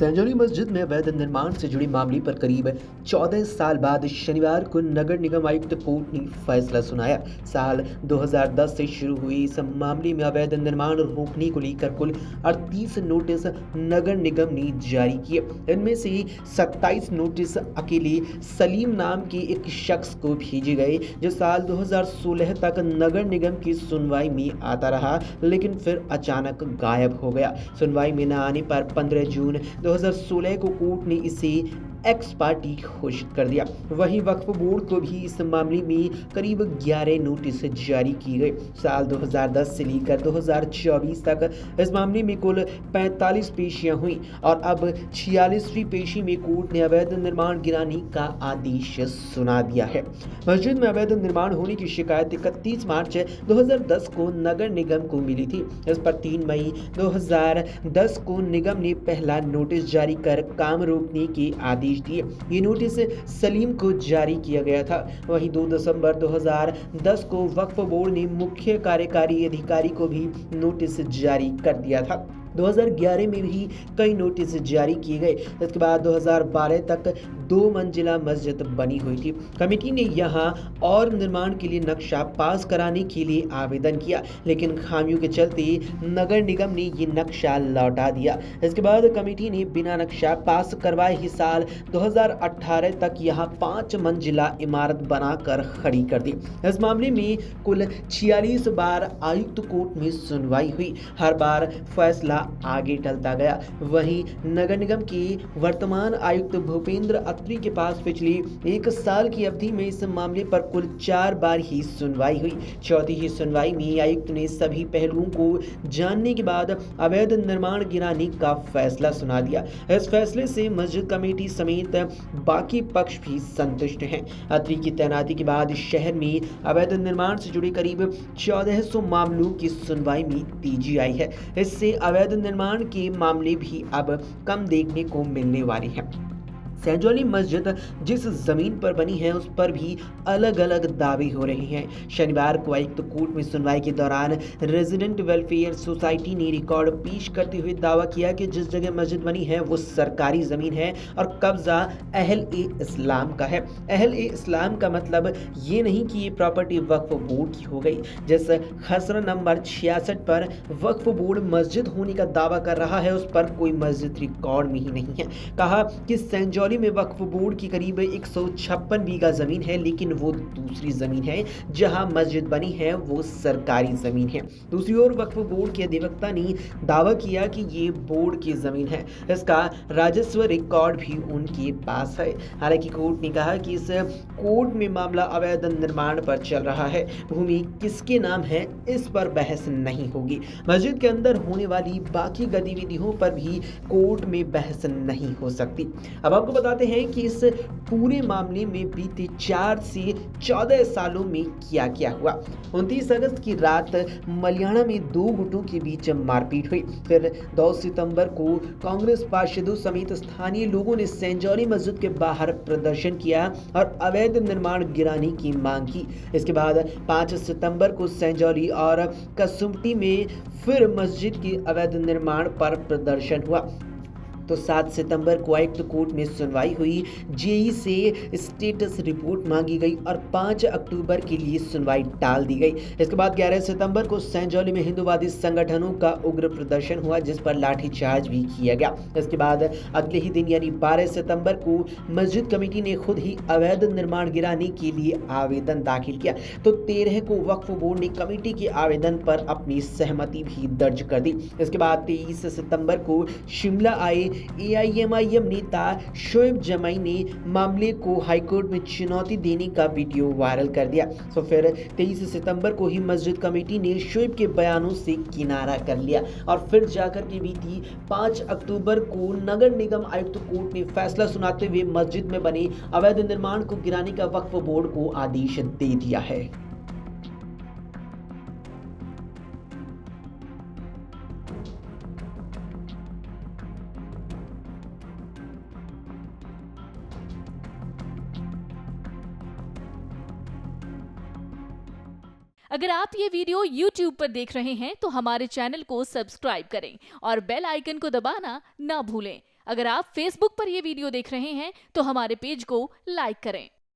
संजौली मस्जिद में अवैध निर्माण से जुड़े मामले पर करीब 14 साल बाद शनिवार को नगर निगम आयुक्त कोर्ट ने फैसला सुनाया। साल 2010 से शुरू हुए इस मामले में अवैध निर्माण रोकने को लेकर कुल 38 नोटिस नगर निगम ने जारी किए। इनमें से 27 नोटिस अकेले सलीम नाम के एक शख्स को भेजे गए, जो साल 2016 तक नगर निगम की सुनवाई में आता रहा, लेकिन फिर अचानक गायब हो गया। सुनवाई में न आने पर 15 जून 2016 को कोर्ट ने इसे एक्स पार्टी घोषित कर दिया। वहीं वक्फ बोर्ड को भी इस मामले में करीब 11 नोटिस जारी किए गए। साल 2010 से लेकर 2024 तक इस मामले में कुल 45 पेशियां हुई और अब 46वीं पेशी में कोर्ट ने अवैध निर्माण गिराने का आदेश सुना दिया है। मस्जिद में अवैध निर्माण होने की शिकायत 31 मार्च 2010 को नगर निगम को मिली थी। इस पर 3 मई 2010 को निगम ने पहला नोटिस जारी कर काम रोकने के आदेश दिए। ये नोटिस सलीम को जारी किया गया था। वहीं 2 दिसंबर 2010 को वक्फ बोर्ड ने मुख्य कार्यकारी अधिकारी को भी नोटिस जारी कर दिया था। 2011 में भी कई नोटिस जारी किए गए। इसके बाद 2012 तक 2 मंजिला मस्जिद बनी हुई थी। कमेटी ने यहां और निर्माण के लिए नक्शा पास कराने के लिए आवेदन किया, लेकिन खामियों के चलते नगर निगम ने ये नक्शा लौटा दिया। इसके बाद कमेटी ने बिना नक्शा पास करवाए ही साल 2018 तक यहां 5 मंजिला इमारत बनाकर खड़ी कर दी। इस मामले में कुल 46 बार आयुक्त कोर्ट में सुनवाई हुई। हर बार फैसला आगे टलता गया। वहीं नगर निगम के वर्तमान आयुक्त भूपेंद्र अत्री के पास पिछले 1 साल की अवधि में इस मामले पर कुल 4 बार ही सुनवाई हुई। चौथी ही सुनवाई में आयुक्त ने सभी पहलुओं को जानने के बाद अवैध निर्माण गिराने का फैसला सुना दिया। इस फैसले से मस्जिद कमेटी समेत बाकी पक्ष भी संतुष्ट हैं। अत्री की तैनाती के बाद शहर में अवैध निर्माण से जुड़े करीब 1400 मामलों की सुनवाई में तेजी आई है। इससे अवैध निर्माण के मामले भी अब कम देखने को मिलने वाले हैं। संजौली मस्जिद जिस जमीन पर बनी है उस पर भी अलग अलग दावे हो रहे हैं। शनिवार को आयुक्त कोर्ट में सुनवाई के दौरान रेजिडेंट वेलफेयर सोसाइटी ने रिकॉर्ड पेश करते हुए दावा किया कि जिस जगह मस्जिद बनी है वो सरकारी जमीन है और कब्जा अहल-ए इस्लाम का है। अहल-ए इस्लाम का मतलब ये नहीं कि ये प्रॉपर्टी वक्फ बोर्ड की हो गई। जिस खसरा नंबर 66 पर वक्फ बोर्ड मस्जिद होने का दावा कर रहा है उस पर कोई मस्जिद रिकॉर्ड में ही नहीं है। कहा कि संजौली में वक्फ बोर्ड की करीब 156 बीघा जमीन है, लेकिन वो दूसरी जमीन है। जहां मस्जिद बनी है वो सरकारी जमीन है। दूसरी ओर वक्फ बोर्ड के अधिवक्ता ने दावा किया कि ये बोर्ड की जमीन है। इसका राजस्व रिकॉर्ड भी उनके पास है। हालांकि कोर्ट ने कहा कि इस कोर्ट में मामला अवैध निर्माण पर चल रहा है। भूमि किसके नाम है इस पर बहस नहीं होगी। मस्जिद के अंदर होने वाली बाकी गतिविधियों पर भी कोर्ट में बहस नहीं हो सकती। अब आपको बताते हैं कि इस पूरे मामले में बीते 4 से 14 सालों में क्या क्या हुआ। 29 अगस्त की रात मलियाना में 2 गुटों के बीच मारपीट हुई। फिर 2 सितंबर को कांग्रेस पार्षदों समेत स्थानीय लोगों ने संजौली मस्जिद के बाहर प्रदर्शन किया और अवैध निर्माण गिराने की मांग की। इसके बाद 5 सितंबर को संजौली और कसुम्पटी में फिर मस्जिद के अवैध निर्माण पर प्रदर्शन हुआ। तो 7 सितंबर को आयुक्त कोर्ट में सुनवाई हुई। जेई से स्टेटस रिपोर्ट मांगी गई और 5 अक्टूबर के लिए सुनवाई टाल दी गई। इसके बाद 11 सितंबर को संजौली में हिंदूवादी संगठनों का उग्र प्रदर्शन हुआ, जिस पर लाठीचार्ज भी किया गया। इसके बाद अगले ही दिन यानी 12 सितंबर को मस्जिद कमेटी ने खुद ही अवैध निर्माण गिराने के लिए आवेदन दाखिल किया। तो 13 को वक्फ बोर्ड ने कमेटी के आवेदन पर अपनी सहमति भी दर्ज कर दी। इसके बाद 23 सितंबर को शिमला आए एआईएमआईएम नेता शोएब जमाई ने मामले को हाईकोर्ट में चुनौती देने का वीडियो वायरल कर दिया। तो फिर 23 सितंबर को ही मस्जिद कमेटी ने शोएब के बयानों से किनारा कर लिया और फिर जाकर के बीती 5 अक्टूबर को नगर निगम आयुक्त कोर्ट ने फैसला सुनाते हुए मस्जिद में बने अवैध निर्माण को गिराने का वक्फ बोर्ड को आदेश दे दिया है। अगर आप ये वीडियो YouTube पर देख रहे हैं तो हमारे चैनल को सब्सक्राइब करें और बेल आइकन को दबाना ना भूलें अगर आप Facebook पर ये वीडियो देख रहे हैं तो हमारे पेज को लाइक करें।